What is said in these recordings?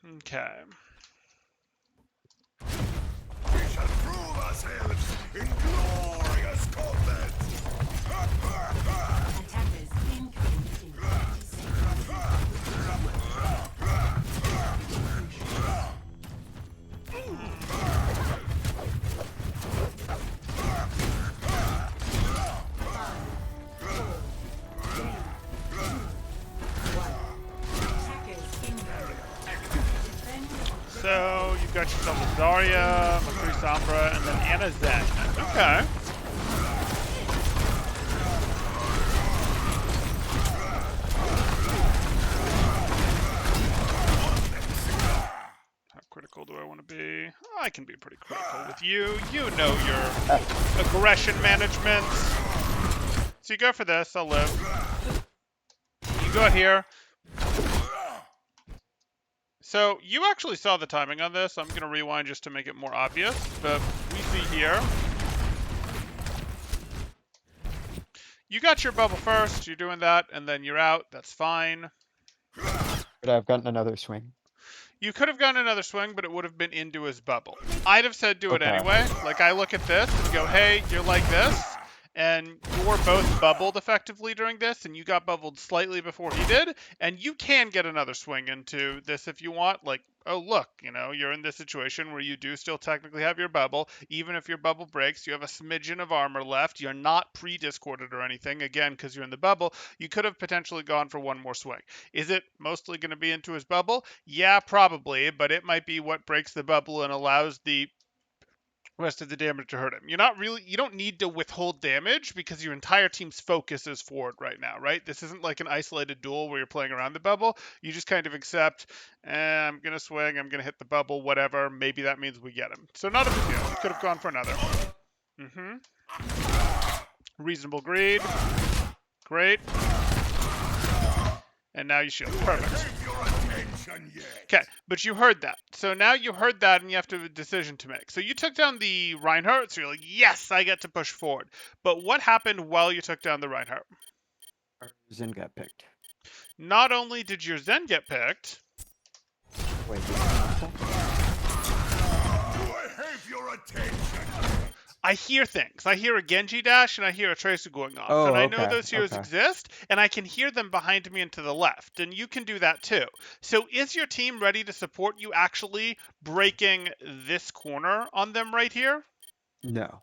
Okay. We shall prove ourselves in glorious combat! Attackers incoming in 30 seconds. So you've got yourself a Zarya, McCree Sombra, and then Anna Zen. Okay. How critical do I want to be? I can be pretty critical with you. You know your aggression management. So you go for this, I'll live. You go out here. So you actually saw the timing on this. I'm going to rewind just to make it more obvious. But we see here. You got your bubble first. You're doing that, and then you're out. That's fine. Could I have gotten another swing? You could have gotten another swing, but it would have been into his bubble. I'd have said do it Okay. anyway. Like, I look at this and go, hey, you're like this, and you're both bubbled effectively during this, and you got bubbled slightly before he did, and you can get another swing into this if you want. Like, oh, look, you know, you're in this situation where you do still technically have your bubble. Even if your bubble breaks, you have a smidgen of armor left. You're not pre-discorded or anything, again, because you're in the bubble. You could have potentially gone for one more swing. Is it mostly going to be into his bubble? Yeah, probably, but it might be what breaks the bubble and allows the rest of the damage to hurt him. You don't need to withhold damage because your entire team's focus is forward right now, right? This isn't like an isolated duel where you're playing around the bubble. You just kind of accept, I'm going to swing, I'm going to hit the bubble, whatever. Maybe that means we get him. So not a big deal. You could have gone for another. Reasonable greed. Great. And now you shield. Perfect. Okay, but you heard that. So now you heard that and you have to have a decision to make. So you took down the Reinhardt, so you're like, yes, I get to push forward. But what happened while you took down the Reinhardt? Our Zen got picked. Not only did your Zen get picked, Wait, Do I have your attention? I hear things. I hear a Genji dash and I hear a Tracer going off. Oh, and I know okay, those heroes okay. exist, and I can hear them behind me and to the left. And you can do that too. So is your team ready to support you actually breaking this corner on them right here? no.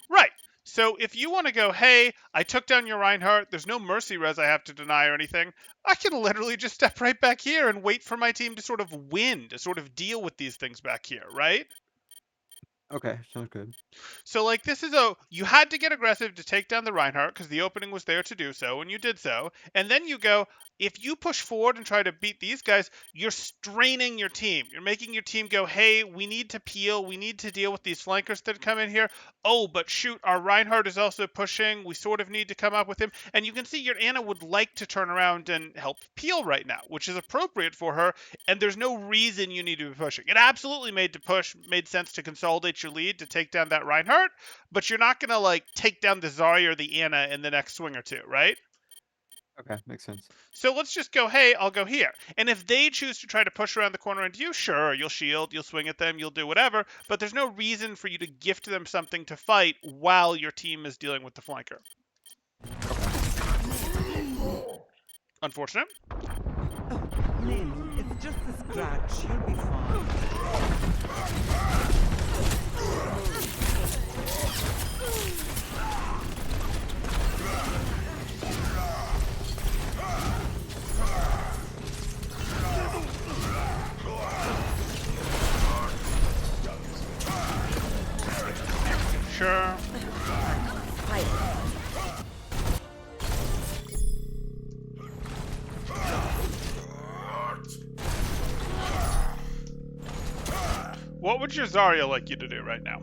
Right. So if you want to go, hey, I took down your Reinhardt, there's no mercy res I have to deny or anything, I can literally just step right back here and wait for my team to sort of win, to sort of deal with these things back here, right? Okay, sounds good. So, like, you had to get aggressive to take down the Reinhardt because the opening was there to do so, and you did so. And then you go, if you push forward and try to beat these guys, you're straining your team. You're making your team go, hey, we need to peel. We need to deal with these flankers that come in here. Oh, but shoot, our Reinhardt is also pushing. We sort of need to come up with him. And you can see your Anna would like to turn around and help peel right now, which is appropriate for her. And there's no reason you need to be pushing. It absolutely made sense to consolidate your lead to take down that Reinhardt, but you're not going to, like, take down the Zarya or the Anna in the next swing or two, right? Okay, makes sense. So let's just go, hey, I'll go here. And if they choose to try to push around the corner into you, sure, you'll shield, you'll swing at them, you'll do whatever, but there's no reason for you to gift them something to fight while your team is dealing with the flanker. Unfortunate. Lynn, it's just a scratch. You'll be fine. Sure. What would your Zarya like you to do right now?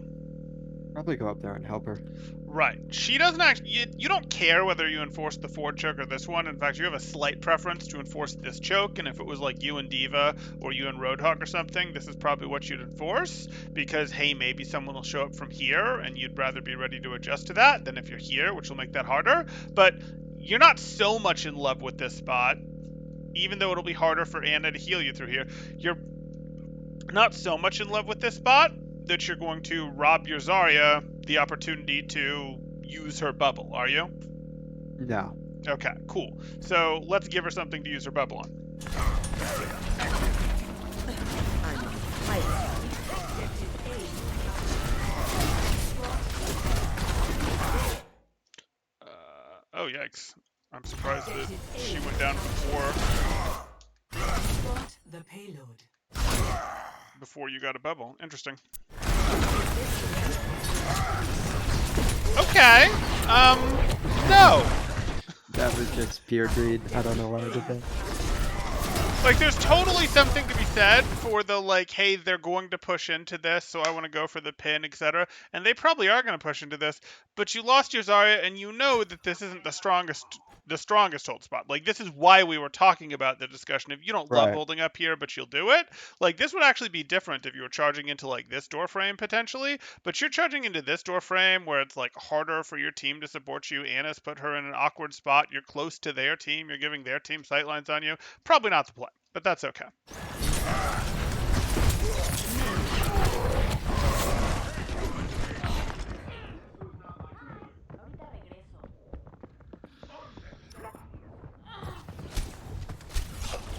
Probably go up there and help her. Right. She doesn't actually... You don't care whether you enforce the forward choke or this one. In fact, you have a slight preference to enforce this choke, and if it was like you and Diva or you and Roadhog or something, this is probably what you'd enforce, because, hey, maybe someone will show up from here, and you'd rather be ready to adjust to that than if you're here, which will make that harder. But you're not so much in love with this spot, even though it'll be harder for Anna to heal you through here. You're not so much in love with this spot that you're going to rob your Zarya the opportunity to use her bubble, are you? No. Okay, cool. So let's give her something to use her bubble on. Oh, yikes. I'm surprised that she went down Spot the payload. before you got a bubble. Interesting. Okay. No. That was just pure greed. I don't know why I did that. Like, there's totally something to be said for the, like, hey, they're going to push into this, so I want to go for the pin, etc. And they probably are going to push into this, but you lost your Zarya, and you know that this isn't the strongest hold spot. Like, this is why we were talking about the discussion. If you don't love Right. holding up here, but you'll do it, like, this would actually be different if you were charging into, like, this door frame, potentially, but you're charging into this door frame where it's, like, harder for your team to support you. Anna's put her in an awkward spot. You're close to their team. You're giving their team sightlines on you. Probably not the play, but that's okay.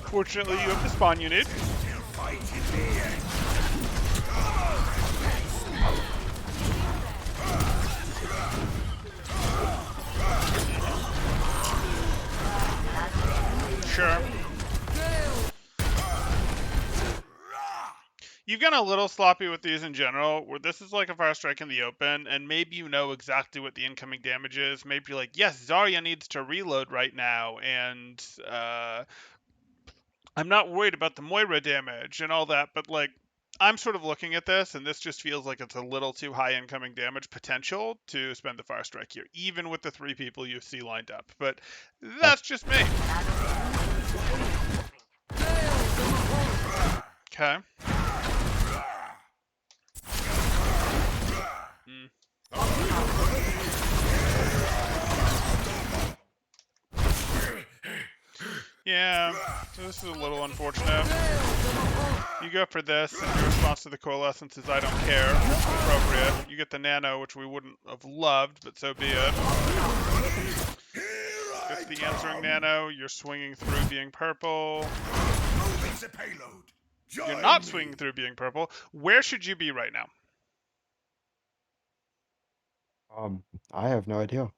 Fortunately, you have the spawn you need. Sure. You've gotten a little sloppy with these in general, where this is like a fire strike in the open, and maybe you know exactly what the incoming damage is. Maybe you're like, yes, Zarya needs to reload right now, and I'm not worried about the Moira damage and all that, but like, I'm sort of looking at this, and this just feels like it's a little too high incoming damage potential to spend the fire strike here, even with the 3 people you see lined up. But that's just me. Okay. Yeah, this is a little unfortunate. You go for this, and your response to the coalescence is I don't care. It's appropriate. You get the nano, which we wouldn't have loved, but so be it. Get the answering nano. You're swinging through being purple. You're not swinging through being purple. Where should you be right now? I have no idea.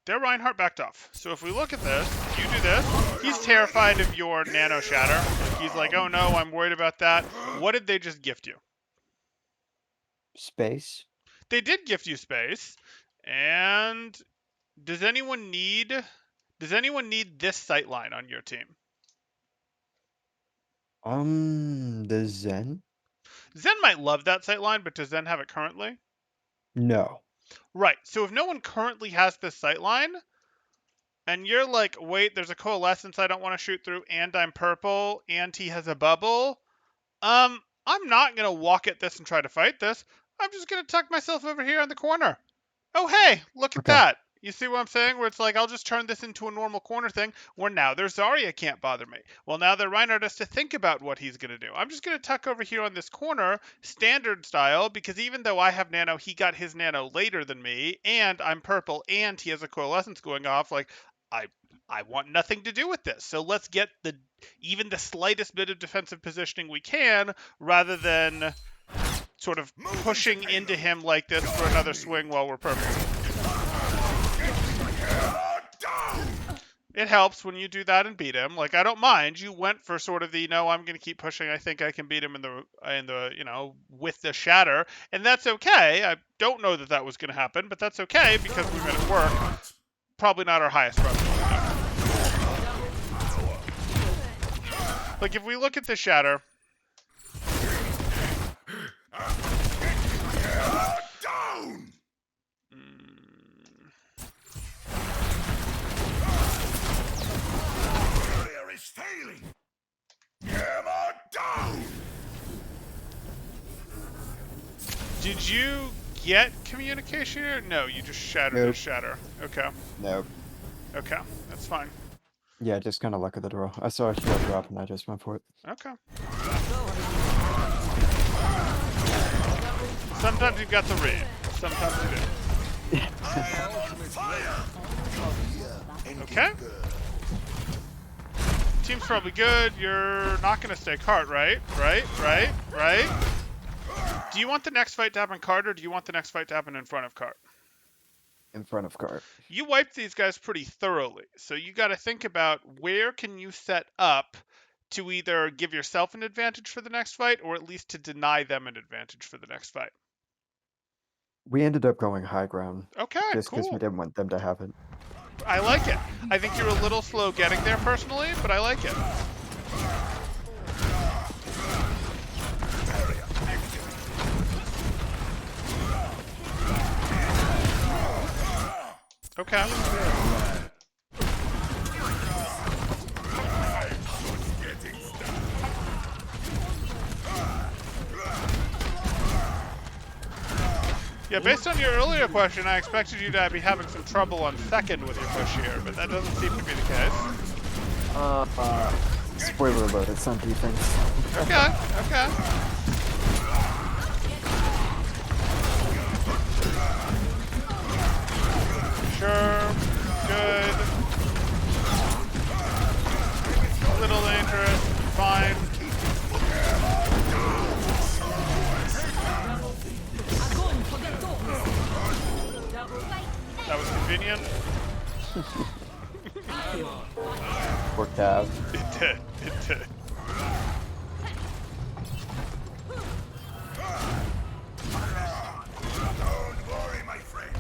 Their Reinhardt backed off. So if we look at this, you do this, he's terrified of your nano shatter. He's like, oh no, I'm worried about that. What did they just gift you? Space? They did gift you space. And does anyone need this sightline on your team? The Zen? Zen might love that sightline, but does Zen have it currently? No. Right. So if no one currently has this sightline, and you're like, wait, there's a coalescence I don't want to shoot through, and I'm purple, and he has a bubble, I'm not gonna walk at this and try to fight this. I'm just gonna tuck myself over here in the corner. Oh hey, look at Okay. that. You see what I'm saying? Where it's like, I'll just turn this into a normal corner thing, where now their Zarya can't bother me. Well, now their Reinhardt has to think about what he's going to do. I'm just going to tuck over here on this corner, standard style, because even though I have nano, he got his nano later than me, and I'm purple, and he has a coalescence going off, like, I want nothing to do with this. So let's get even the slightest bit of defensive positioning we can, rather than sort of pushing into him like this for another swing while we're purple. It helps when you do that and beat him. Like, I don't mind. You went for sort of the, no, I'm going to keep pushing. I think I can beat him in the with the shatter. And that's okay. I don't know that was going to happen, but that's okay because we made it work. Probably not our highest priority. Like, if we look at the shatter. Failing. Hammer down. Did you get communication here? No, you just shattered Nope. his shatter. Okay. Nope. Okay, that's fine. Yeah, just kind of luck of the draw. I saw a shield drop and I just went for it. Okay. Sometimes you've got the read. Sometimes you do. Okay. Team's probably good. You're not going to stay cart, right? Right? Do you want the next fight to happen cart, or do you want the next fight to happen in front of cart? In front of cart. You wiped these guys pretty thoroughly, so you got to think about where can you set up to either give yourself an advantage for the next fight, or at least to deny them an advantage for the next fight. We ended up going high ground. Okay, Just because we cool. didn't want them to have it. I like it. I think you're a little slow getting there personally, but I like it. Okay. Yeah, based on your earlier question, I expected you to be having some trouble on second with your push here, but that doesn't seem to be the case. Spoiler alert, it's on defense. Okay, okay. Sure, good. A little dangerous, fine. That was convenient. Or Cav. It did, it did. Don't worry, my friend.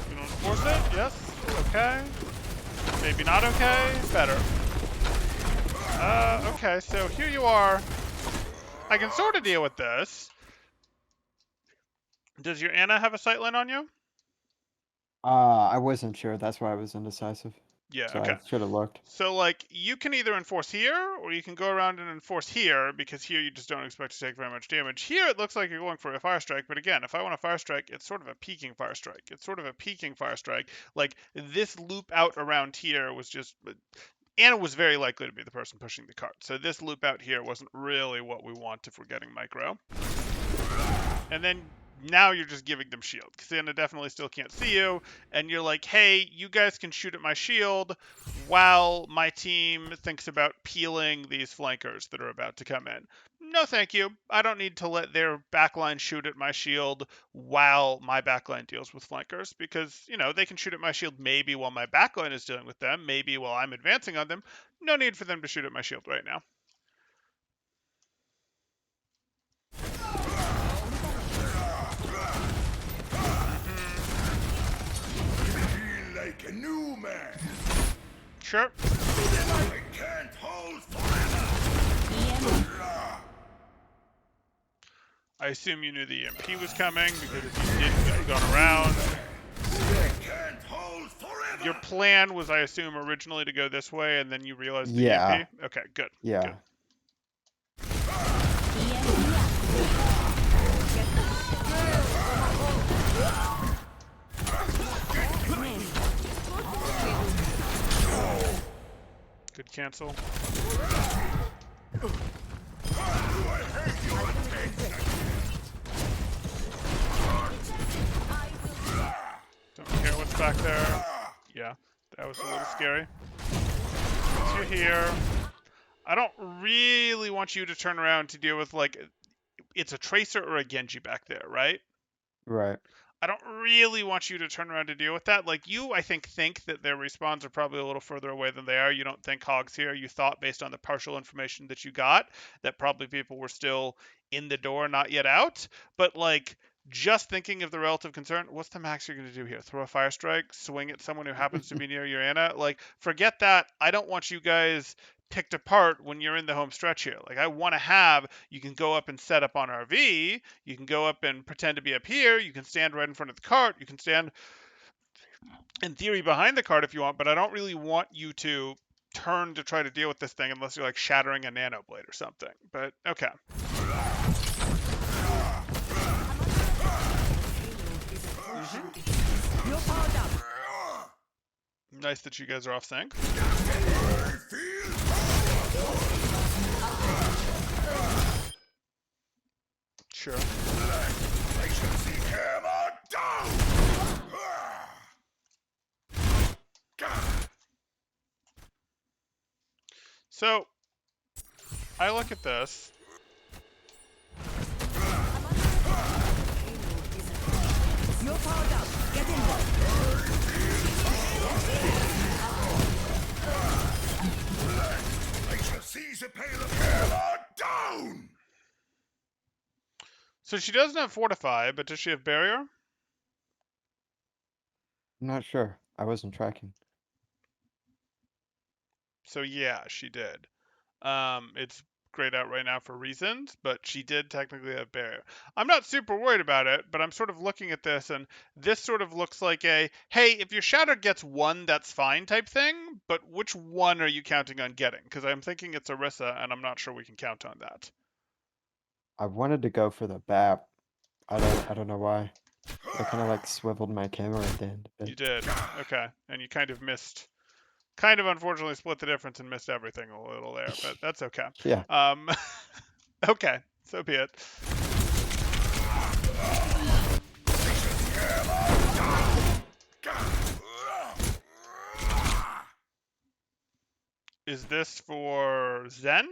You don't force it? Yes. Okay. Maybe not okay? Better. Okay, so here you are. I can sort of deal with this. Does your Anna have a sightline on you? I wasn't sure, that's why I was indecisive. Yeah, So okay. I should have looked. So, like, you can either enforce here, or you can go around and enforce here, because here you just don't expect to take very much damage. Here, it looks like you're going for a fire strike, but again, if I want a fire strike, it's sort of a peeking fire strike. Like, this loop out around here was just... Anna was very likely to be the person pushing the cart, so this loop out here wasn't really what we want if we're getting micro. And then now you're just giving them shield, because Anna definitely still can't see you, and you're like, hey, you guys can shoot at my shield while my team thinks about peeling these flankers that are about to come in. No thank you. I don't need to let their backline shoot at my shield while my backline deals with flankers, because, you know, they can shoot at my shield maybe while my backline is dealing with them, maybe while I'm advancing on them. No need for them to shoot at my shield right now. Feel like a new man. Sure. I can't hold forever. I assume you knew the EMP was coming, because if you didn't, you'd have gone around. I can't hold forever. Your plan was, I assume, originally to go this way, and then you realized the Yeah. EMP? Okay, good. Yeah. Good. Good cancel. Don't care what's back there. Yeah, that was a little scary. Once you're here, I don't really want you to turn around to deal with, like, it's a Tracer or a Genji back there, right? Right. I don't really want you to turn around to deal with that. Like, you, I think that their respawns are probably a little further away than they are. You don't think Hog's here. You thought, based on the partial information that you got, that probably people were still in the door, not yet out. But, like, just thinking of the relative concern, what's the max you're going to do here? Throw a fire strike? Swing at someone who happens to be near your Anna? Like, forget that. I don't want you guys picked apart when you're in the home stretch here. Like, I want to have, you can go up and set up on RV, you can go up and pretend to be up here, you can stand right in front of the cart, you can stand, in theory, behind the cart if you want, but I don't really want you to turn to try to deal with this thing unless you're, like, shattering a nano blade or something. But, okay. Nice that you guys are off sync. Sure. I shall seek him down. So, I look at this. You're powered up. Get in there. I shall seize a pail of him down. So she doesn't have Fortify, but does she have Barrier? I'm not sure. I wasn't tracking. So yeah, she did. It's grayed out right now for reasons, but she did technically have Barrier. I'm not super worried about it, but I'm sort of looking at this, and this sort of looks like a, hey, if your Shattered gets one, that's fine type thing, but which one are you counting on getting? Because I'm thinking it's Orisa, and I'm not sure we can count on that. I wanted to go for the BAP. I don't know why. I kind of like swiveled my camera at the end. You did. Okay. And you kind of missed, kind of unfortunately split the difference and missed everything a little there, but that's okay. Yeah. Okay. So be it. Is this for Zen?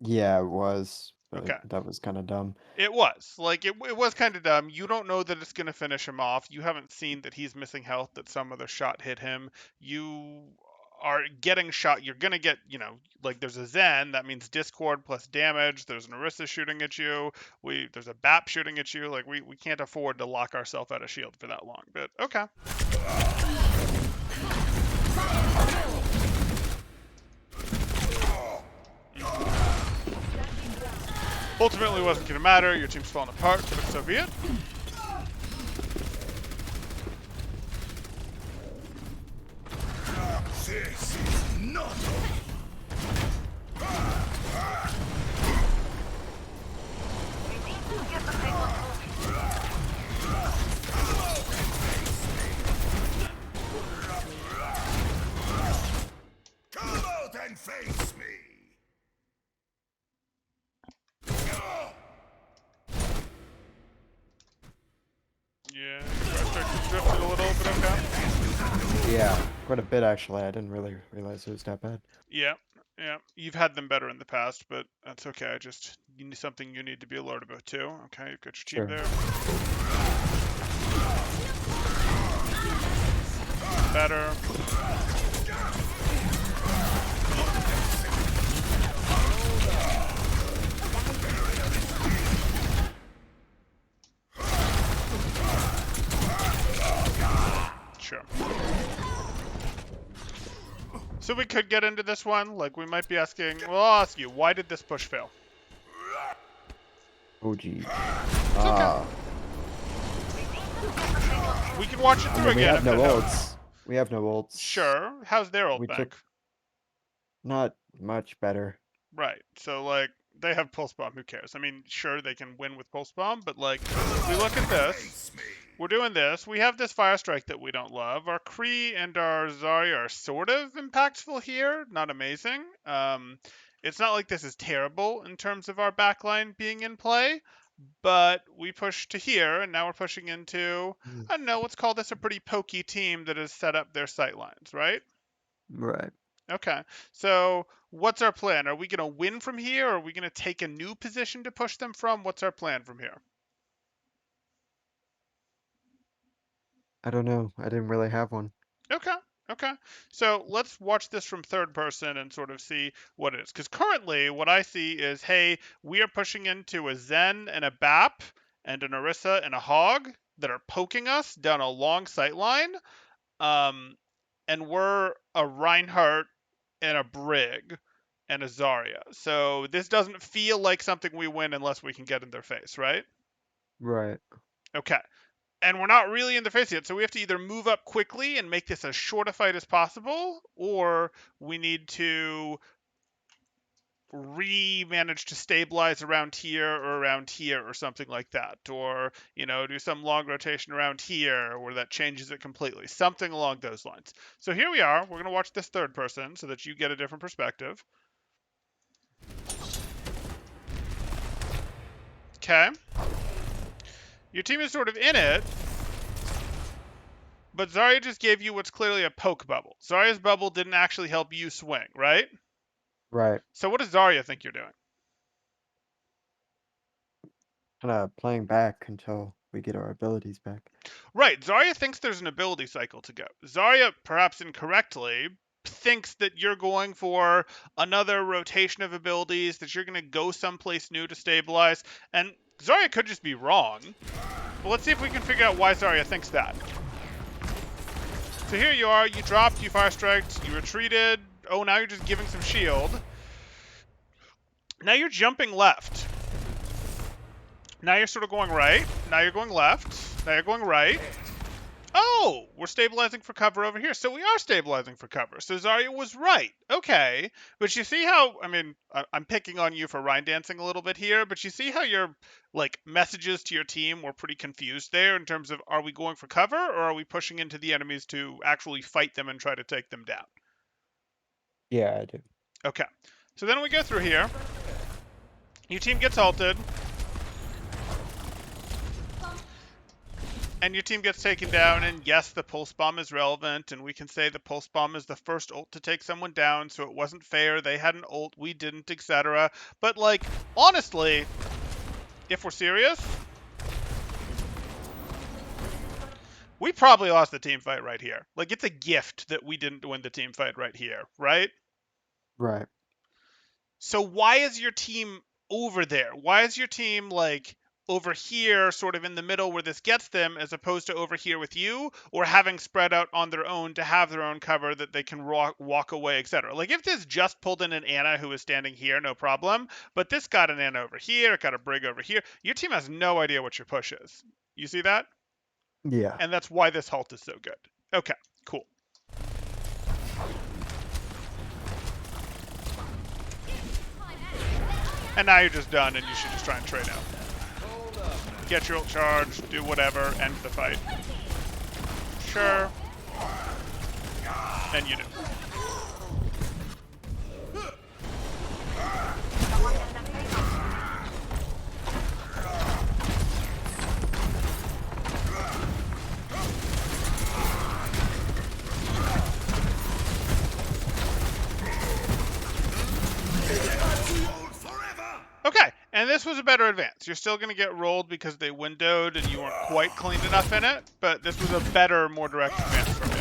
Yeah, it was. But Okay. that was kind of dumb. It was. Like, it was kind of dumb. You don't know that it's going to finish him off. You haven't seen that he's missing health, that some other shot hit him. You are getting shot. You're going to get, like there's a Zen. That means Discord plus damage. There's an Orisa shooting at you. There's a BAP shooting at you. Like, we can't afford to lock ourselves out of shield for that long. But, okay. Ultimately wasn't going to matter. Your team's falling apart, but so be it. This is not come out and face me. Yeah, you drifted a little, but okay. Yeah, quite a bit actually. I didn't really realize it was that bad. Yeah, yeah. You've had them better in the past, but that's okay. You need something you need to be alert about too. Okay, you've got your team Sure. there. Better. Sure. So we could get into this one. Like, we might be asking, well, I'll ask you, why did this push fail? Oh gee. We can watch it I through mean, we again have if no it helps. ults. We have no ults. Sure. How's their ult We bank? took- Not much better. Right. So, like, they have Pulse Bomb. Who cares? I mean, sure, they can win with Pulse Bomb, but, like, we look at this. We're doing this. We have this Fire Strike that we don't love. Our Kree and our Zarya are sort of impactful here. Not amazing. It's not like this is terrible in terms of our backline being in play, but we pushed to here, and now we're pushing into, I don't know, let's call this a pretty pokey team that has set up their sight lines, right? Right. Okay. So what's our plan? Are we going to win from here? Or are we going to take a new position to push them from? What's our plan from here? I don't know. I didn't really have one. Okay. Okay. So let's watch this from third person and sort of see what it is. Because currently what I see is, hey, we are pushing into a Zen and a BAP and an Orisa and a Hog that are poking us down a long sight line. And we're a Reinhardt and a Brig and a Zarya. So this doesn't feel like something we win unless we can get in their face, right? Right. Okay. And we're not really in their face yet, so we have to either move up quickly and make this as short a fight as possible, or we need to manage to stabilize around here or something like that, or do some long rotation around here where that changes it completely, something along those lines. So here we are. We're going to watch this third person so that you get a different perspective. Okay. Your team is sort of in it, but Zarya just gave you what's clearly a poke bubble. Zarya's bubble didn't actually help you swing, right? Right. So what does Zarya think you're doing? Kind of playing back until we get our abilities back. Right, Zarya thinks there's an ability cycle to go. Zarya, perhaps incorrectly, thinks that you're going for another rotation of abilities, that you're going to go someplace new to stabilize, and Zarya could just be wrong. But let's see if we can figure out why Zarya thinks that. So here you are, you dropped, you fire striked, you retreated. Oh, now you're just giving some shield. Now you're jumping left. Now you're sort of going right. Now you're going left. Now you're going right. Oh, we're stabilizing for cover over here. So we are stabilizing for cover. So Zarya was right. Okay. But you see how, I mean, I'm picking on you for Rhine dancing a little bit here, but you see how your like messages to your team were pretty confused there in terms of, are we going for cover or are we pushing into the enemies to actually fight them and try to take them down? Yeah, I do. Okay. So then we go through here. Your team gets halted. And your team gets taken down, and yes, the pulse bomb is relevant, and we can say the pulse bomb is the first ult to take someone down, so it wasn't fair. They had an ult, we didn't, etc. But, like, honestly, if we're serious, we probably lost the team fight right here. Like, it's a gift that we didn't win the team fight right here, right? Right. So why is your team over there? Why is your team, like, over here, sort of in the middle where this gets them, as opposed to over here with you, or having spread out on their own to have their own cover that they can walk away, etc. Like, if this just pulled in an Ana who was standing here, no problem, but this got an Ana over here, it got a Brig over here, your team has no idea what your push is. You see that? Yeah. And that's why this halt is so good. Okay, cool. And now you're just done, and you should just try and trade out. Get your ult charge, do whatever, end the fight. Sure. And you do. Okay, and this was a better advance. You're still going to get rolled because they windowed and you weren't quite clean enough in it, but this was a better, more direct advance from you.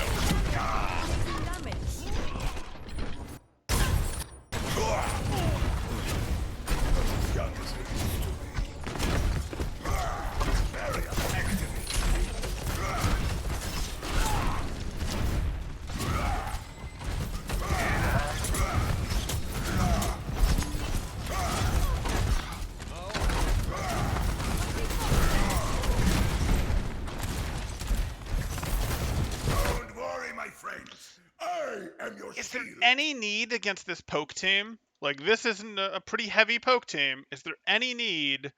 Don't worry, my friends. I am your Is there shield. any need against this poke team? Like, this isn't a pretty heavy poke team. Is there any need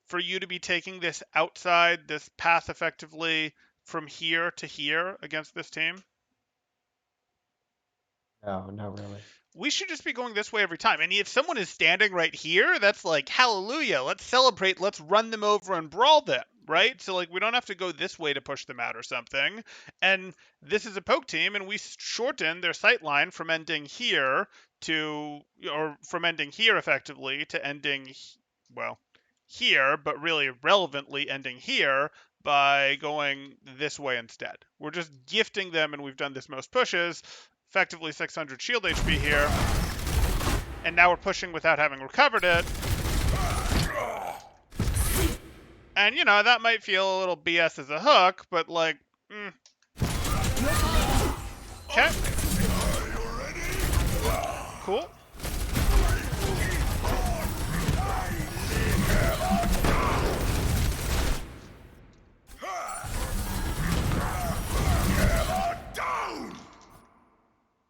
for you to be taking this outside, this path effectively from here to here against this team? No, not really. We should just be going this way every time. And if someone is standing right here, that's like, hallelujah, let's celebrate, let's run them over and brawl them, right? So, like, we don't have to go this way to push them out or something. And this is a poke team, and we shorten their sight line from ending here to, or from ending here effectively to ending, well, here, but really relevantly ending here by going this way instead. We're just gifting them, and we've done this most pushes, effectively 600 shield HP here. And now we're pushing without having recovered it. And, you know, that might feel a little BS as a hook, but, like, Okay. Cool.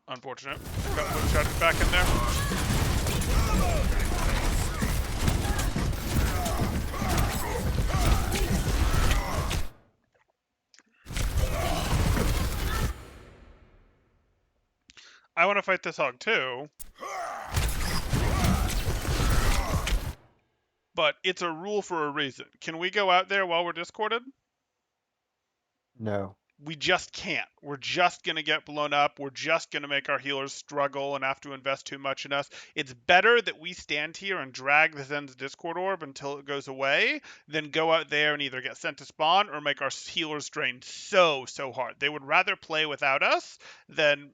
Unfortunate. Got one shot back in there. I want to fight this hog too. but it's a rule for a reason. Can we go out there while we're discorded? No. We just can't. We're just going to get blown up. We're just going to make our healers struggle and have to invest too much in us. It's better that we stand here and drag the Zen's Discord Orb until it goes away than go out there and either get sent to spawn or make our healers drain so hard. They would rather play without us than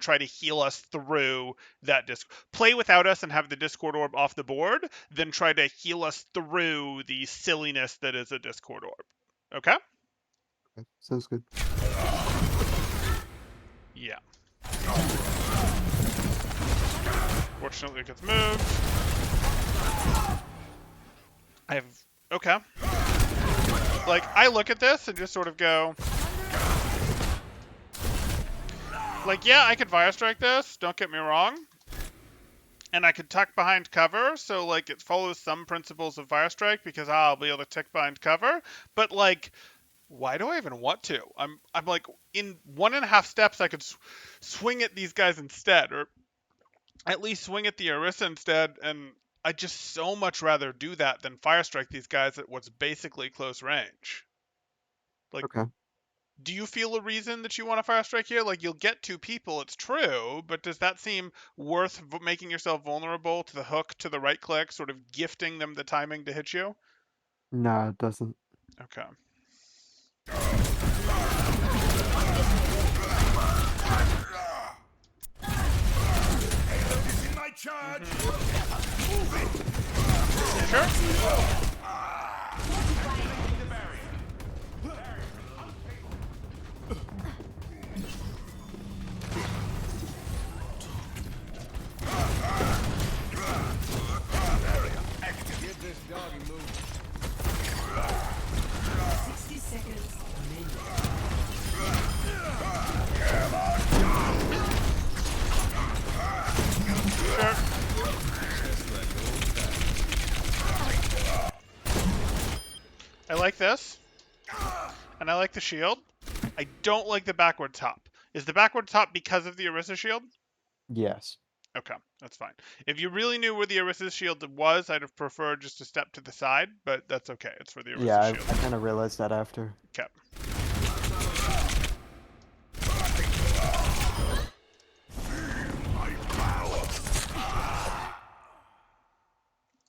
try to heal us through that play without us and have the Discord Orb off the board than try to heal us through the silliness that is a Discord Orb. Okay? Okay, sounds good. Yeah. Fortunately, it gets moved. Okay. Like, I look at this and just sort of go, like, yeah, I could Fire Strike this, don't get me wrong. And I could tuck behind cover, so, like, it follows some principles of Fire Strike because I'll be able to tuck behind cover. But, like, why do I even want to? I'm like, in 1.5 steps, I could swing at these guys instead, or at least swing at the Orisa instead, and I'd just so much rather do that than Fire Strike these guys at what's basically close range. Like, Okay. do you feel a reason that you want to Fire Strike here? Like, you'll get 2 people, it's true, but does that seem worth making yourself vulnerable to the hook, to the right click, sort of gifting them the timing to hit you? No, it doesn't. Okay. This is my charge. Sure. Get this doggy moving. 60 seconds remaining. Sure. I like this. And I like the shield. I don't like the backward top. Is the backward top because of the Orisa shield? Yes. Okay, that's fine. If you really knew where the Orisa shield was, I'd have preferred just to step to the side, but that's okay. It's for the Orisa Yeah, I shield. kind of realized that after. Okay.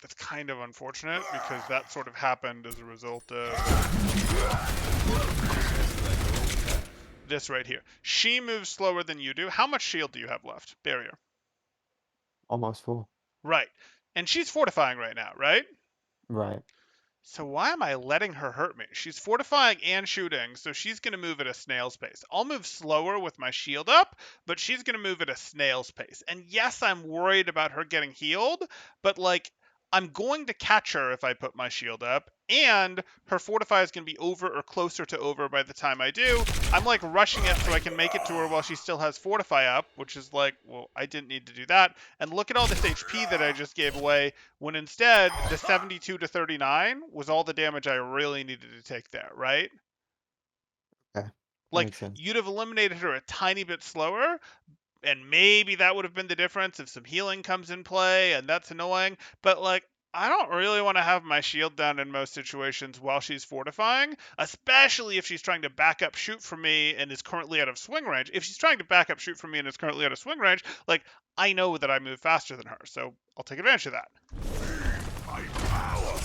That's kind of unfortunate because that sort of happened as a result of this right here. She moves slower than you do. How much shield do you have left? Barrier. Almost full. Right. And she's fortifying right now, right? Right. So why am I letting her hurt me? She's fortifying and shooting, so she's going to move at a snail's pace. I'll move slower with my shield up, but she's going to move at a snail's pace. And yes, I'm worried about her getting healed, but like, I'm going to catch her if I put my shield up, and her fortify is going to be over or closer to over by the time I do. I'm like rushing it so I can make it to her while she still has fortify up, which is like, well, I didn't need to do that. And look at all this HP that I just gave away, when instead the 72 to 39 was all the damage I really needed to take there, right? Okay. That Like, makes sense. you'd have eliminated her a tiny bit slower, and maybe that would have been the difference if some healing comes in play, and that's annoying. But like, I don't really want to have my shield down in most situations while she's fortifying, especially if she's trying to back up shoot from me and is currently out of swing range. If she's trying to back up shoot from me and is currently out of swing range, like, I know that I move faster than her, so I'll take advantage of that. My power.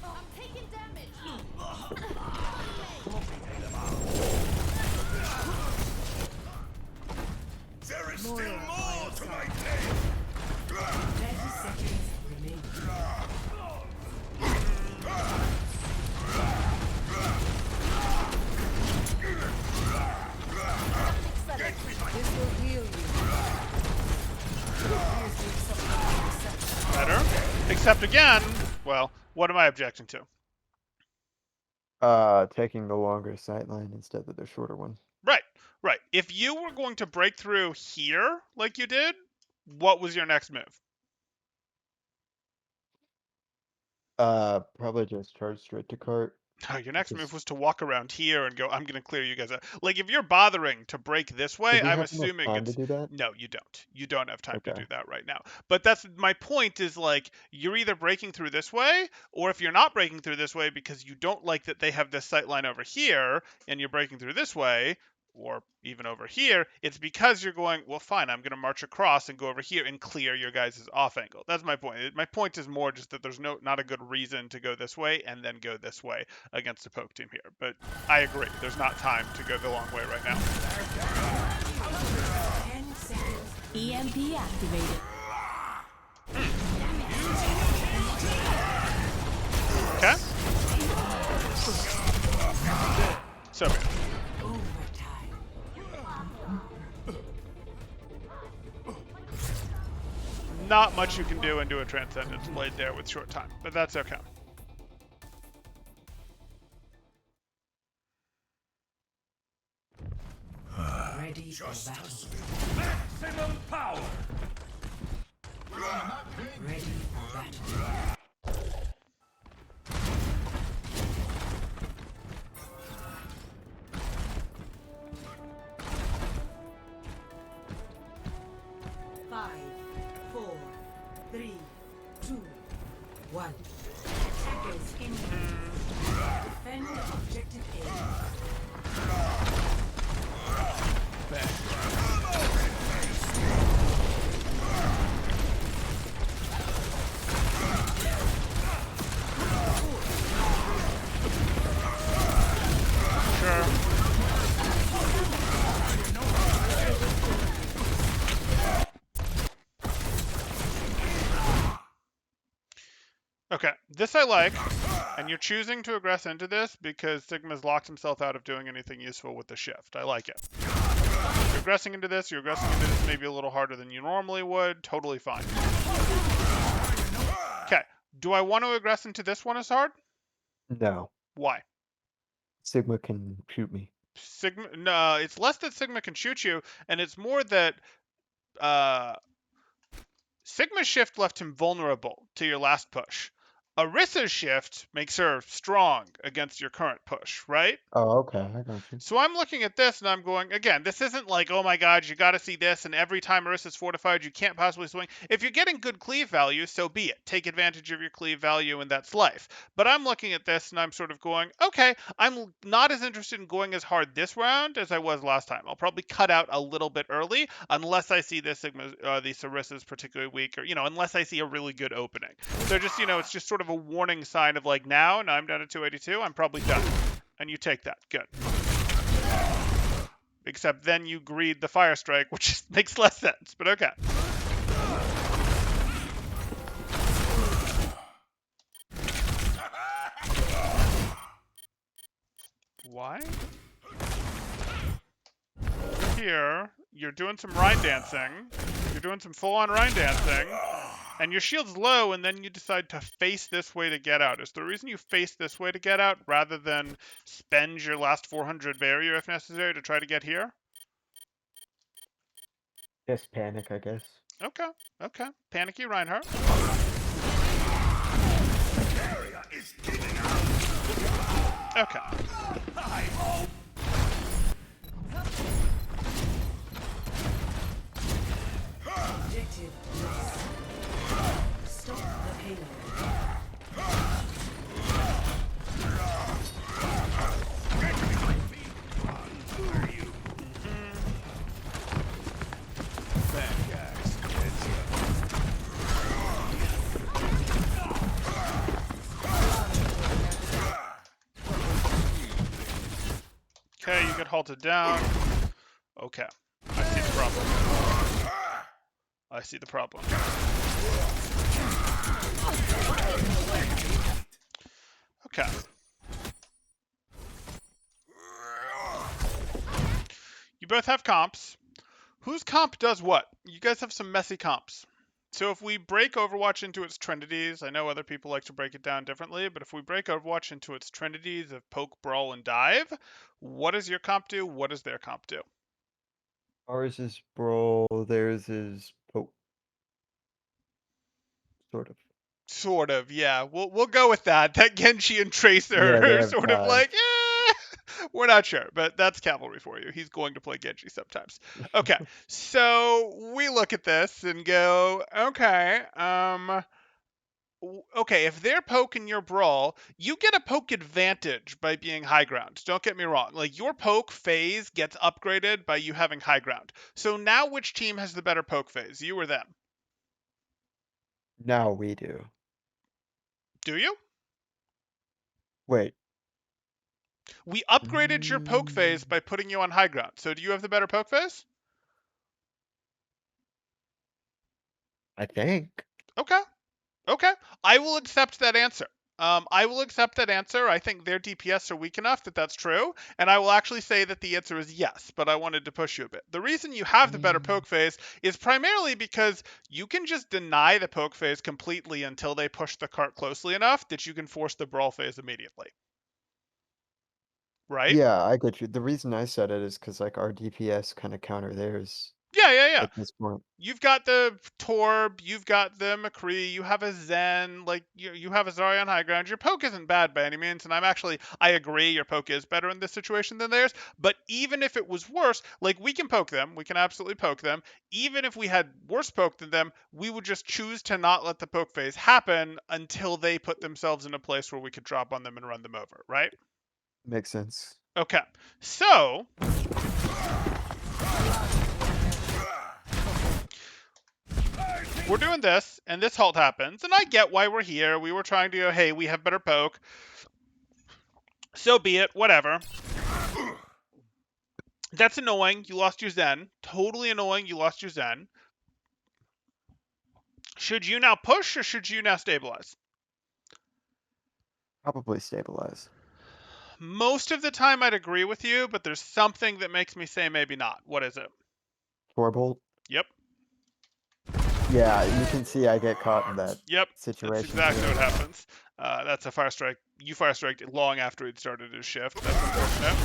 I'm taking damage. There is still more to my tale. 30 seconds remaining. This will heal you. Better. Except again, well, what am I objecting to? Taking the longer sight line instead of the shorter one. Right, right. If you were going to break through here like you did, what was your next move? Probably just charge straight to cart. No, your next Because move was to walk around here and go, I'm going to clear you guys out. Like, if you're bothering to break this do way, we I'm have enough assuming time to it's. do that? No, you don't. You don't have time to Okay. do that right now. But that's my point is, like, you're either breaking through this way, or if you're not breaking through this way because you don't like that they have this sight line over here, and you're breaking through this way, or even over here, it's because you're going, well, fine, I'm going to march across and go over here and clear your guys' off angle. That's my point. My point is more just that there's not a good reason to go this way and then go this way against a poke team here. But I agree, there's not time to go the long way right now. 10 seconds. EMP activated. Okay? So good. Overtime. Not much you can do into a Transcendence Blade there with short time, but that's okay. Ready for battle. Maximum power. Ready for battle. Five, four, three, two, one. Attackers incoming. Defend objective A. Sure. Okay, this I like, and you're choosing to aggress into this because Sigma's locked himself out of doing anything useful with the shift. I like it. You're aggressing into this maybe a little harder than you normally would. Totally fine. Okay, do I want to aggress into this one as hard? No. Why? Sigma can shoot me. Sigma, no, it's less that Sigma can shoot you, and it's more that Sigma's shift left him vulnerable to your last push. Arissa's shift makes her strong against your current push, right? Oh, okay. I got you. So I'm looking at this and I'm going, again, this isn't like, oh my god, you got to see this, and every time Marissa's fortified, you can't possibly swing. If you're getting good cleave value, so be it. Take advantage of your cleave value, and that's life. But I'm looking at this and I'm sort of going, okay, I'm not as interested in going as hard this round as I was last time. I'll probably cut out a little bit early unless I see this these Arissa's particularly weak, or, unless I see a really good opening. So just, it's just sort of a warning sign of like, now I'm down to 282, I'm probably done. And you take that. Good. Except then you greed the fire strike, which makes less sense, but okay. Why? Here, you're doing some Rhine dancing. You're doing some full-on Rhine dancing. And your shield's low, and then you decide to face this way to get out. Is the reason you face this way to get out rather than spend your last 400 barrier if necessary to try to get here? Just panic, I guess. Okay, okay. Panicky Reinhardt. Area is giving out. Okay. I hope. Objective lost. Stop the payload. Okay, you get halted down. Okay. I see the problem. I see the problem. Okay. You both have comps. Whose comp does what? You guys have some messy comps. So if we break Overwatch into its trinities, I know other people like to break it down differently, but if we break Overwatch into its trinities of poke, brawl, and dive, what does your comp do? What does their comp do? Ours is brawl, theirs is poke. Sort of. Sort of, yeah. We'll go with that. That Genji and Tracer Yeah, they are have sort of ties. like, we're not sure, but that's cavalry for you. He's going to play Genji sometimes. Okay, so we look at this and go, okay, okay, if they're poking your brawl, you get a poke advantage by being high ground. Don't get me wrong. Like, your poke phase gets upgraded by you having high ground. So now which team has the better poke phase, you or them? Now we do. Do you? Wait. We upgraded your poke Mm, phase by putting you on high ground. So do you have the better poke phase? I think. Okay. Okay. I will accept that answer. I will accept that answer. I think their DPS are weak enough that that's true. And I will actually say that the answer is yes, but I wanted to push you a bit. The reason you have the better Mm, poke phase is primarily because you can just deny the poke phase completely until they push the cart closely enough that you can force the brawl phase immediately. Right? yeah, I get you. The reason I said it is because like our DPS kind of counter theirs Yeah, yeah, yeah. at this point. You've got the Torb, you've got the McCree, you have a Zen, like you have a Zarya on high ground. Your poke isn't bad by any means, and I agree your poke is better in this situation than theirs. But even if it was worse, like we can poke them, we can absolutely poke them. Even if we had worse poke than them, we would just choose to not let the poke phase happen until they put themselves in a place where we could drop on them and run them over, right? Makes sense. Okay, so we're doing this, and this halt happens, and I get why we're here. We were trying to go, hey, we have better poke. So be it, whatever. That's annoying. You lost your Zen. Totally annoying. You lost your Zen. Should you now push, or should you now stabilize? Probably stabilize. Most of the time I'd agree with you, but there's something that makes me say maybe not. What is it? Torbolt. Yep. Yeah, you can see I get caught in that Yep. That's situation. exactly too. what happens. That's a fire strike. You fire striked long after he'd started his shift. That's unfortunate.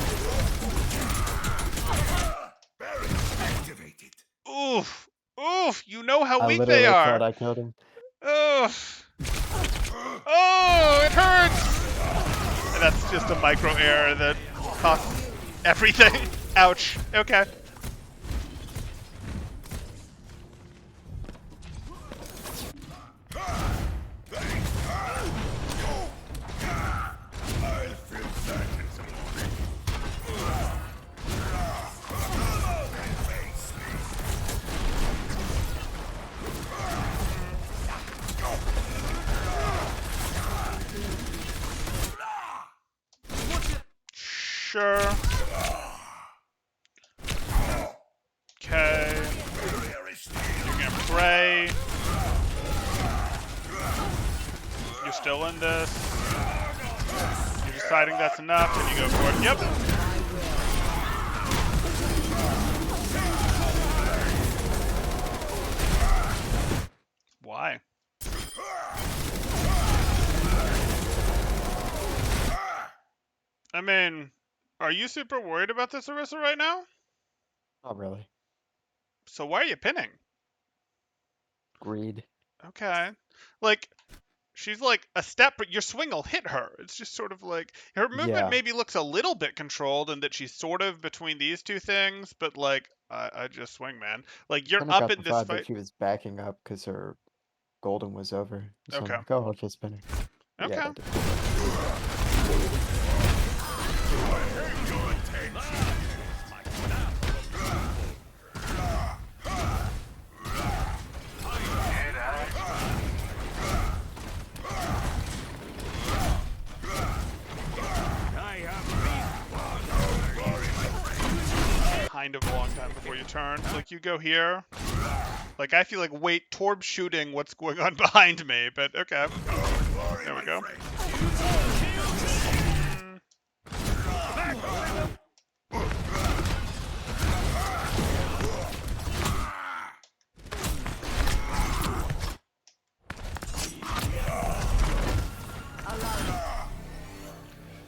Activated. Oof. Oof. You know how I weak they literally thought are. I killed him. Oof. Oh, it hurts. And that's just a micro error that costs everything. Ouch. Okay. I'll feel that in the morning. Face me. Sure. Okay. You're gonna pray. You're still in this. You're deciding that's enough, and you go for it. Yep. Why? I mean, are you super worried about this Orisa right now? Not really. So why are you pinning? Greed. Okay. Like, she's like a step, but your swing will hit her. It's just sort of like her movement Yeah. maybe looks a little bit controlled in that she's sort of between these two things, but like, I just swing, man. Like, you're Kind of up got in the this vibe that fight. she was backing up because her golden was over. So I'm Okay. like, oh, I'll just spin her. Yeah, Okay. that did. Kind of a long time before you turn. Like, you go here. Like, I feel like, wait, Torb shooting what's going on behind me, but okay. There we go.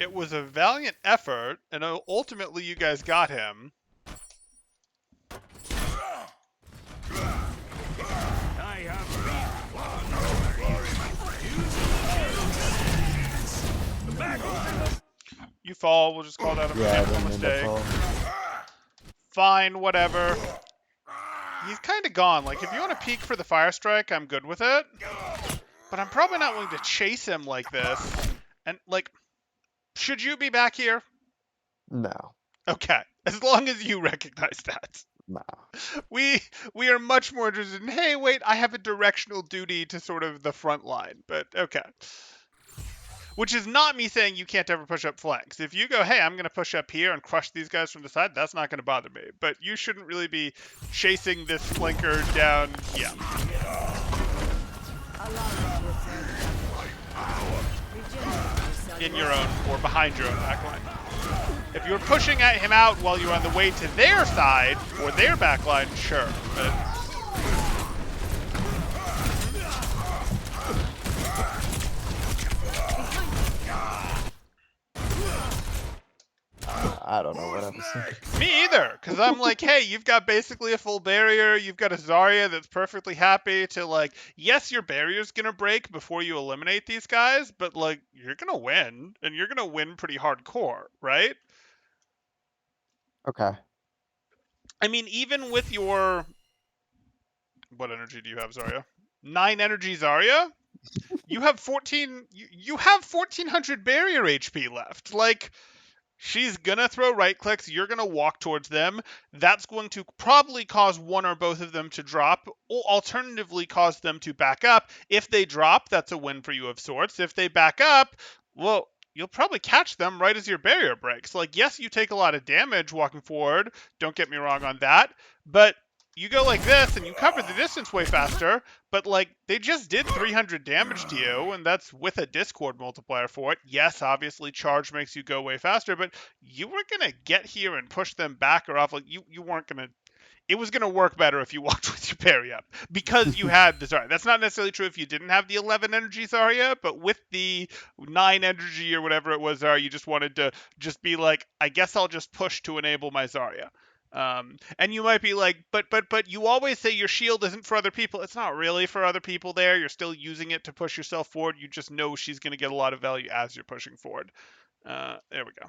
It was a valiant effort, and ultimately you guys got him. fall. We'll just call that a Yeah, I mechanical didn't mean to mistake. fall. Fine, whatever. He's kind of gone. Like, if you want to peek for the fire strike, I'm good with it. But I'm probably not willing to chase him like this. And, like, should you be back here? No. Okay. As long as you recognize that. No. We are much more interested in, hey, wait, I have a directional duty to sort of the front line. But, okay. Which is not me saying you can't ever push up flanks. If you go, hey, I'm going to push up here and crush these guys from the side, that's not going to bother me. But you shouldn't really be chasing this flanker down. Yeah. In your own or behind your own backline. If you're pushing at him out while you're on the way to their side or their backline, sure. But I don't know what I was thinking. me either, because I'm like, hey, you've got basically a full barrier. You've got a Zarya that's perfectly happy to, like, yes, your barrier's going to break before you eliminate these guys, but, like, you're going to win, and you're going to win pretty hardcore, right? Okay. I mean, even with your... What energy do you have, Zarya? 9 energy Zarya? You have 14... You have 1,400 barrier HP left. Like... She's gonna throw right clicks, you're gonna walk towards them. That's going to probably cause one or both of them to drop, or alternatively cause them to back up. If they drop, that's a win for you of sorts. If they back up, well, you'll probably catch them right as your barrier breaks. Like, yes, you take a lot of damage walking forward, don't get me wrong on that, but you go like this and you cover the distance way faster, but like they just did 300 damage to you, and that's with a Discord multiplier for it. Yes, obviously charge makes you go way faster, but you were gonna get here and push them back or off. Like you weren't gonna. It was gonna work better if you walked with your parry up because you had the Zarya. That's not necessarily true if you didn't have the 11 energy Zarya, but with the 9 energy or whatever it was Zarya, you just wanted to just be like, I guess I'll just push to enable my Zarya. And you might be like, but you always say your shield isn't for other people. It's not really for other people there. You're still using it to push yourself forward. You just know she's going to get a lot of value as you're pushing forward. There we go.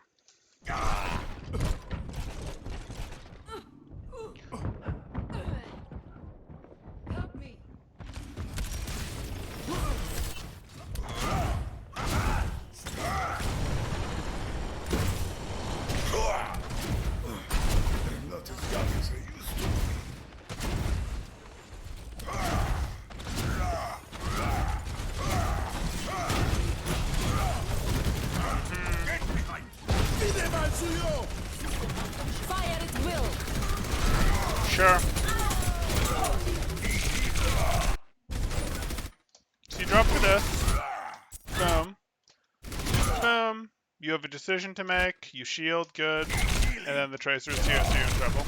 Not as young as I used to be. Get behind! Fire at will. Sure. So you drop for this. Boom. Boom. You have a decision to make. You shield, good. And then the Tracer's here, so you're in trouble.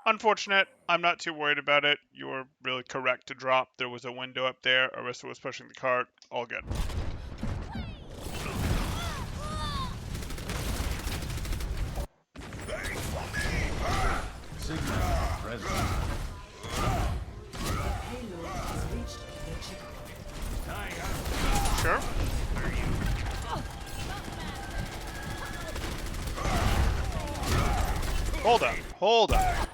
Unfortunate. I'm not too worried about it. You were really correct to drop. There was a window up there. Orisa was pushing the cart. All good. Sure. Hold up. Hold up.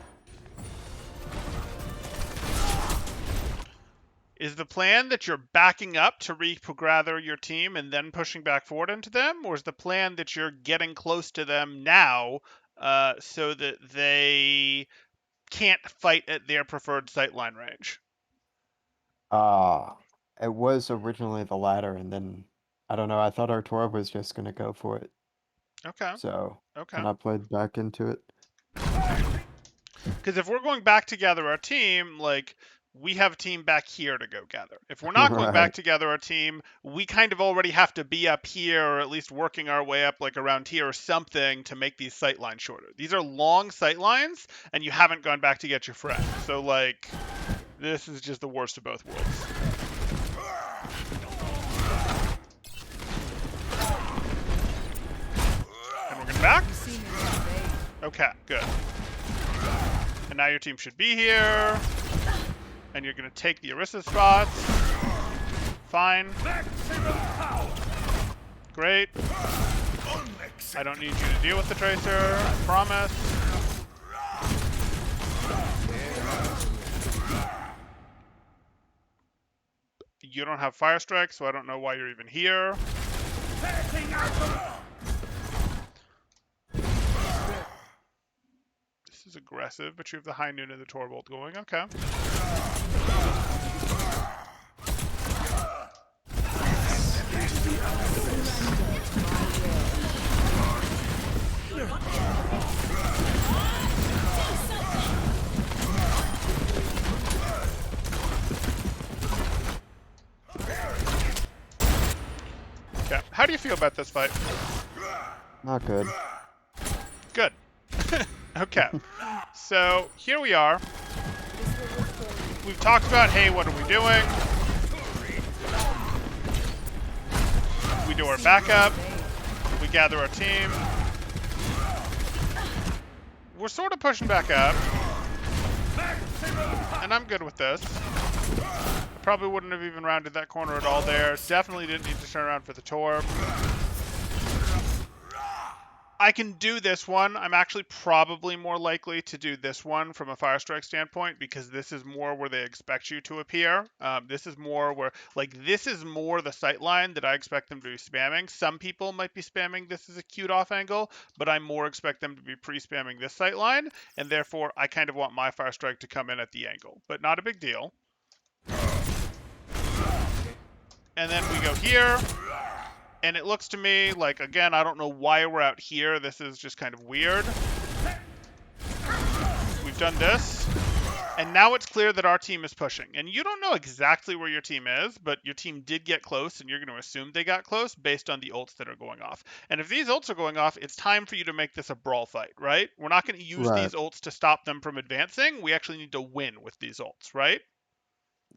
Is the plan that you're backing up to regather your team and then pushing back forward into them? Or is the plan that you're getting close to them now so that they can't fight at their preferred sightline range? It was originally the latter, and then, I don't know, I thought Artura was just gonna go for it. Okay. So, Okay. and I played back into it. Because if we're going back to gather our team, like, we have a team back here to go gather. If we're not going back Right. to gather our team, we kind of already have to be up here, or at least working our way up, like, around here or something to make these sight lines shorter. These are long sight lines, and you haven't gone back to get your friend. So, like, this is just the worst of both worlds. And we're going back? Okay, good. And now your team should be here. And you're going to take the Orisa spots. Fine. Great. I don't need you to deal with the Tracer, I promise. You don't have Fire Strike, so I don't know why you're even here. This is aggressive, but you have the High Noon and the Torbolt going. Okay. Okay. How do you feel about this fight? Not good. Good. Okay. So here we are. We've talked about, hey, what are we doing? We do our backup. We gather our team. We're sort of pushing back up. And I'm good with this. I probably wouldn't have even rounded that corner at all there. Definitely didn't need to turn around for the Torb. I can do this one. I'm actually probably more likely to do this one from a Fire Strike standpoint because this is more where they expect you to appear. This is more where, this is more the sight line that I expect them to be spamming. Some people might be spamming this as a cute off angle, but I more expect them to be pre-spamming this sight line, and therefore I kind of want my Fire Strike to come in at the angle, but not a big deal. And then we go here. And it looks to me like, again, I don't know why we're out here. This is just kind of weird. We've done this. And now it's clear that our team is pushing. And you don't know exactly where your team is, but your team did get close, and you're going to assume they got close based on the ults that are going off. And if these ults are going off, it's time for you to make this a brawl fight, right? We're not going to use Right. these ults to stop them from advancing. We actually need to win with these ults, right?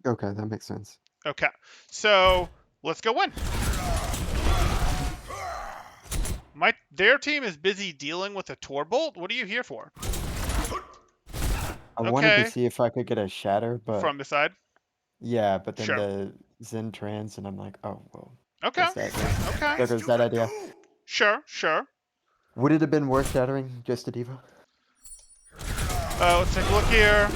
Okay, that makes sense. Okay. So let's go win. Their team is busy dealing with a Torbolt. What are you here for? I wanted Okay. to see if I could get a shatter, but From the side? yeah, but then Sure. the Zen trans, and I'm like, oh well. Okay. Guess that goes, Okay. there goes that idea. Sure, sure. Would it have been worth shattering just a diva? Let's take a look here.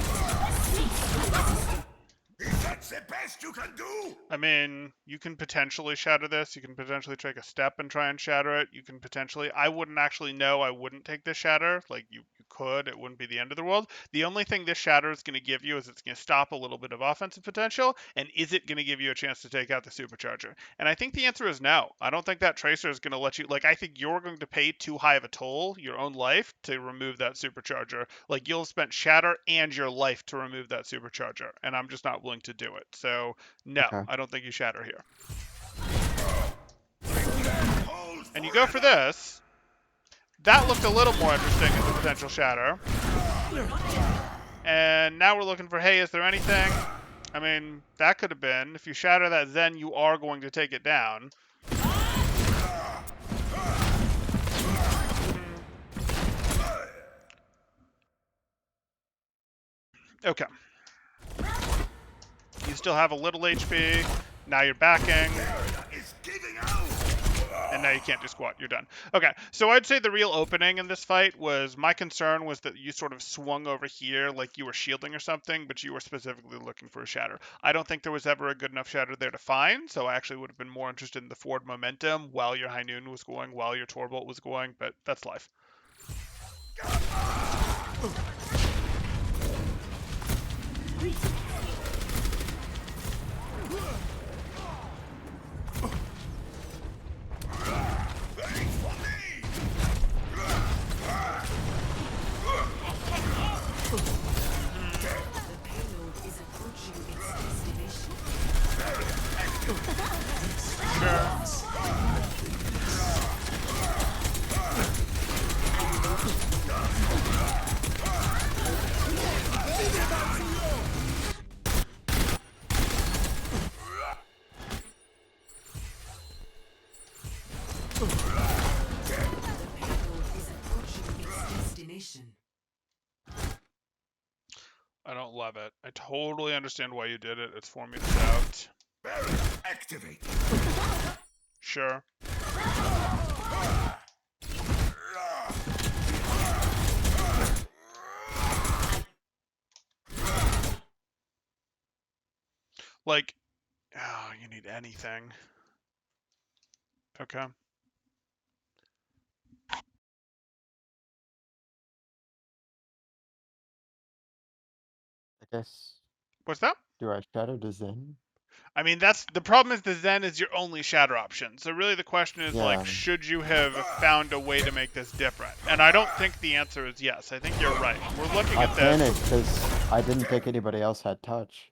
That's the best you can do. I mean, you can potentially shatter this. You can potentially take a step and try and shatter it. You can potentially... I wouldn't actually know. I wouldn't take this shatter. Like, you could. It wouldn't be the end of the world. The only thing this shatter is going to give you is it's going to stop a little bit of offensive potential. And is it going to give you a chance to take out the supercharger? And I think the answer is no. I don't think that Tracer is going to let you... Like, I think you're going to pay too high of a toll, your own life, to remove that supercharger. Like, you'll have spent shatter and your life to remove that supercharger. And I'm just not willing to do it. So, no, Okay. I don't think you shatter here. And you go for this. That looked a little more interesting as a potential shatter. And now we're looking for, hey, is there anything? I mean, that could have been. If you shatter that Zen, you are going to take it down. Okay. You still have a little HP. Now you're backing. It's giving out. And now you can't do squat. You're done. Okay, so I'd say the real opening in this fight was, my concern was that you sort of swung over here like you were shielding or something, but you were specifically looking for a shatter. I don't think there was ever a good enough shatter there to find, so I actually would have been more interested in the forward momentum while your High Noon was going, while your Torbolt was going, but that's life. I don't love it. I totally understand why you did it. It's for me to doubt. Activate. Sure. Like, oh, you need anything. Okay. I guess. What's that? Do I shadow the Zen? I mean, that's the problem is the Zen is your only shatter option. So really the question is like, Yeah. should you have found a way to make this different? And I don't think the answer is yes. I think you're right. We're looking I at this. panicked because I didn't think anybody else had touch.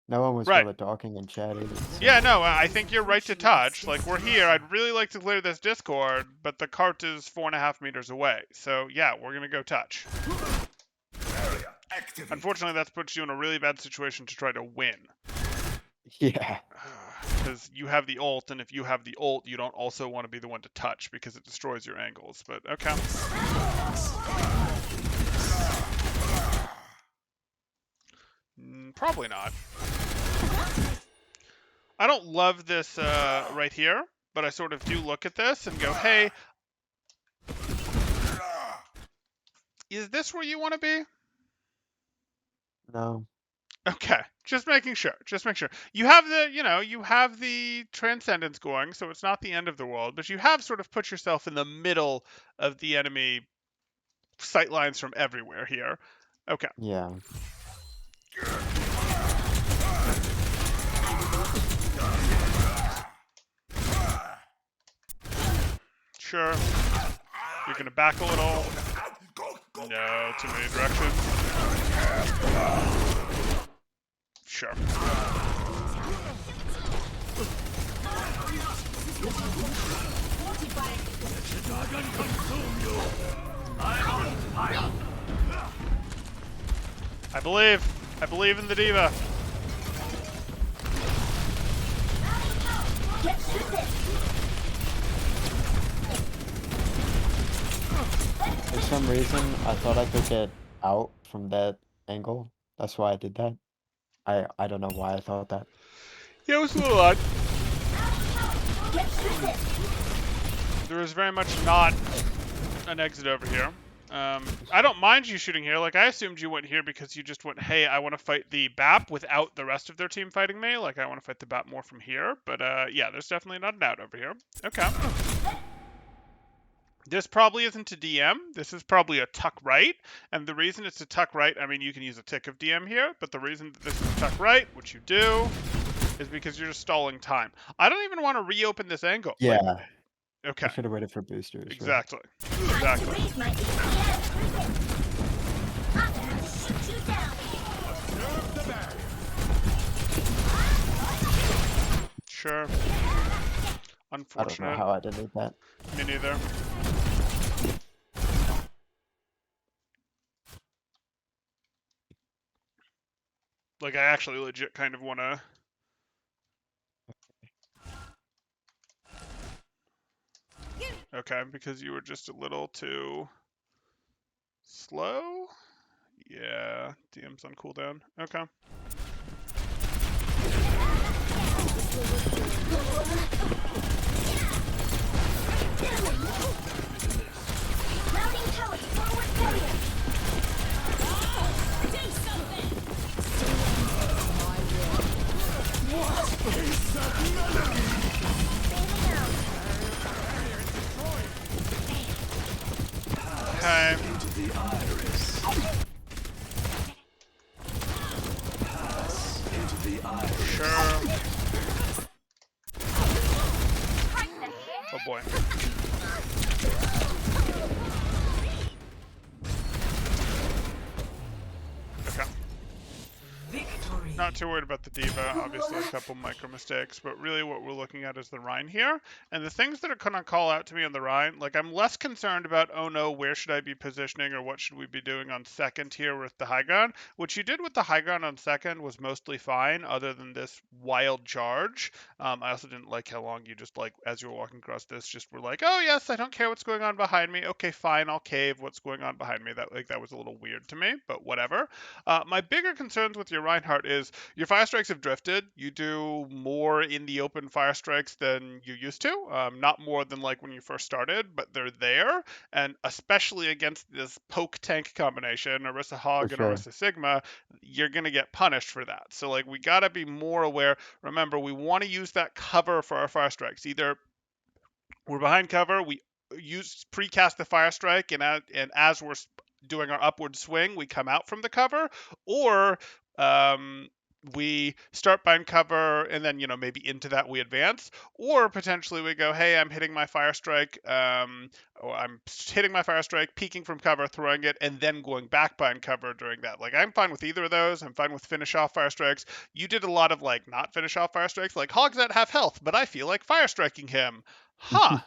No one was Right. really talking and chatting. So. Yeah, no, I think you're right to touch. Like, we're here. I'd really like to clear this Discord, but the cart is 4.5 meters away. So, yeah, we're going to go touch. Area activate. Unfortunately, that puts you in a really bad situation to try to win. Yeah. Because you have the ult, and if you have the ult, you don't also want to be the one to touch because it destroys your angles. But, okay. Probably not. I don't love this right here, but I sort of do look at this and go, hey, is this where you want to be? No. Okay, just making sure. Just make sure. You have the, you have the transcendence going, so it's not the end of the world, but you have sort of put yourself in the middle of the enemy sight lines from everywhere here. Okay. Yeah. Sure. You're gonna back a little. No, too many directions. Sure. I believe in the diva. For some reason, I thought I could get out from that angle. That's why I did that. I don't know why I thought that. Yeah, it was a little odd. There is very much not an exit over here. I don't mind you shooting here. Like, I assumed you went here because you just went, hey, I want to fight the BAP without the rest of their team fighting me. Like, I want to fight the BAP more from here. But, yeah, there's definitely not an out over here. Okay. This probably isn't a DM. This is probably a tuck right. And the reason it's a tuck right, I mean, you can use a tick of DM here. But the reason that this is tuck right, which you do, is because you're just stalling time. I don't even want to reopen this angle. Yeah. Like, okay. I should have waited for boosters. Right? Exactly. Exactly. Sure. I don't know Unfortunate. how I didn't that. Me neither. Like, I actually legit kind of want to... Okay, because you were just a little too slow? Yeah, DM's on cooldown. Okay. Okay. Sure. Oh boy. Okay. Victory. Not too worried about the diva, obviously a couple micro mistakes, but really what we're looking at is the Rhine here. And the things that are going to call out to me on the Rhine, like I'm less concerned about, oh no, where should I be positioning or what should we be doing on second here with the high ground. What you did with the high ground on second was mostly fine, other than this wild charge. I also didn't like how long you just like, as you were walking across this, just were like, oh yes, I don't care what's going on behind me. Okay, fine, I'll cave. What's going on behind me? That was a little weird to me, but whatever. My bigger concerns with your Reinhardt is Your fire strikes have drifted. You do more in the open fire strikes than you used to. Not more than like when you first started, but they're there. And especially against this poke tank combination, Orisa For Hog and sure. Orisa Sigma, you're gonna get punished for that. So like we gotta be more aware. Remember, we want to use that cover for our fire strikes. Either we're behind cover, we use precast the fire strike, and as we're doing our upward swing, we come out from the cover, or um, we start behind cover and then maybe into that we advance, or potentially we go, hey, I'm hitting my fire strike, or I'm hitting my fire strike, peeking from cover, throwing it, and then going back behind cover during that. Like I'm fine with either of those. I'm fine with finish off fire strikes. You did a lot of like not finish off fire strikes, like Hog's at half health, but I feel like fire striking him. Huh.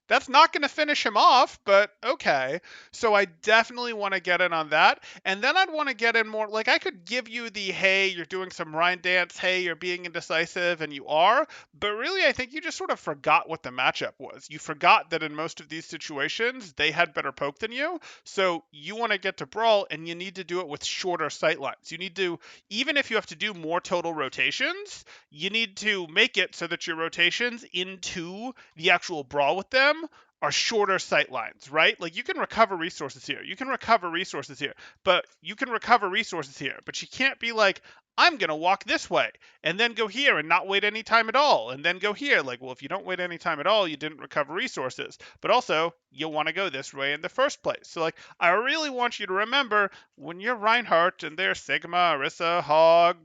That's not going to finish him off, but okay. So I definitely want to get in on that. And then I'd want to get in more. Like, I could give you the, hey, you're doing some Rhine dance. Hey, you're being indecisive, and you are. But really, I think you just sort of forgot what the matchup was. You forgot that in most of these situations, they had better poke than you. So you want to get to Brawl, and you need to do it with shorter sight lines. You need to, even if you have to do more total rotations, you need to make it so that your rotations into the actual Brawl with them are shorter sight lines, right? Like you can recover resources here. You can recover resources here, but you can recover resources here. But you can't be like, I'm going to walk this way and then go here and not wait any time at all and then go here. Like, well, if you don't wait any time at all, you didn't recover resources. But also, you'll want to go this way in the first place. So, like, I really want you to remember when you're Reinhardt and there's Sigma, Orisa, Hog,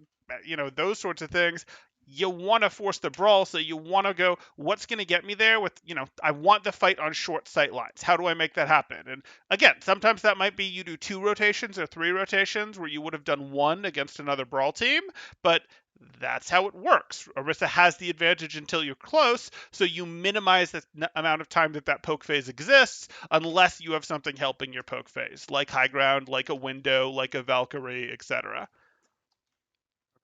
those sorts of things, you want to force the Brawl, so you want to go, what's going to get me there with, I want the fight on short sight lines. How do I make that happen? And again, sometimes that might be you do 2 rotations or 3 rotations where you would have done 1 against another Brawl team, but that's how it works. Orisa has the advantage until you're close, so you minimize the amount of time that poke phase exists, unless you have something helping your poke phase, like high ground, like a window, like a Valkyrie, etc.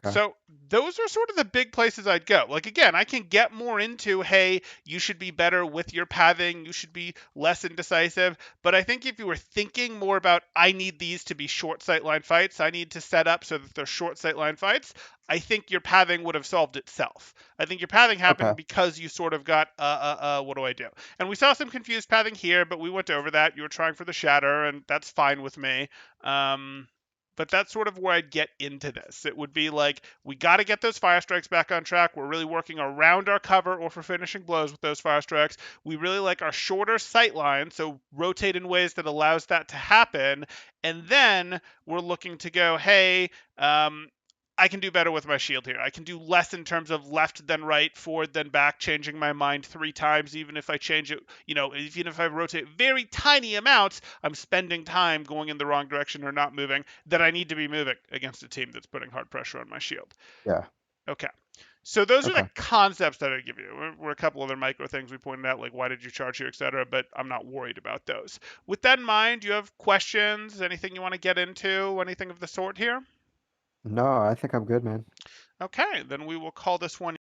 Okay. So those are sort of the big places I'd go. Like again, I can get more into, hey, you should be better with your pathing, you should be less indecisive. But I think if you were thinking more about, I need these to be short sightline fights, I need to set up so that they're short sightline fights, I think your pathing would have solved itself. I think your pathing Okay. happened because you sort of got, what do I do? And we saw some confused pathing here, but we went over that. You were trying for the shatter, and that's fine with me. But that's sort of where I'd get into this. It would be like, we got to get those fire strikes back on track. We're really working around our cover or for finishing blows with those fire strikes. We really like our shorter sight line, so rotate in ways that allows that to happen. And then we're looking to go, hey, I can do better with my shield here. I can do less in terms of left than right, forward than back, changing my mind 3 times, even if I change it, even if I rotate very tiny amounts, I'm spending time going in the wrong direction or not moving that I need to be moving against a team that's putting hard pressure on my shield. Yeah. Okay. So those are the Okay. concepts that I give you. Were a couple other micro things we pointed out, like why did you charge here, etc. But I'm not worried about those. With that in mind, do you have questions? Anything you want to get into? Anything of the sort here? No, I think I'm good, man. Okay, then we will call this one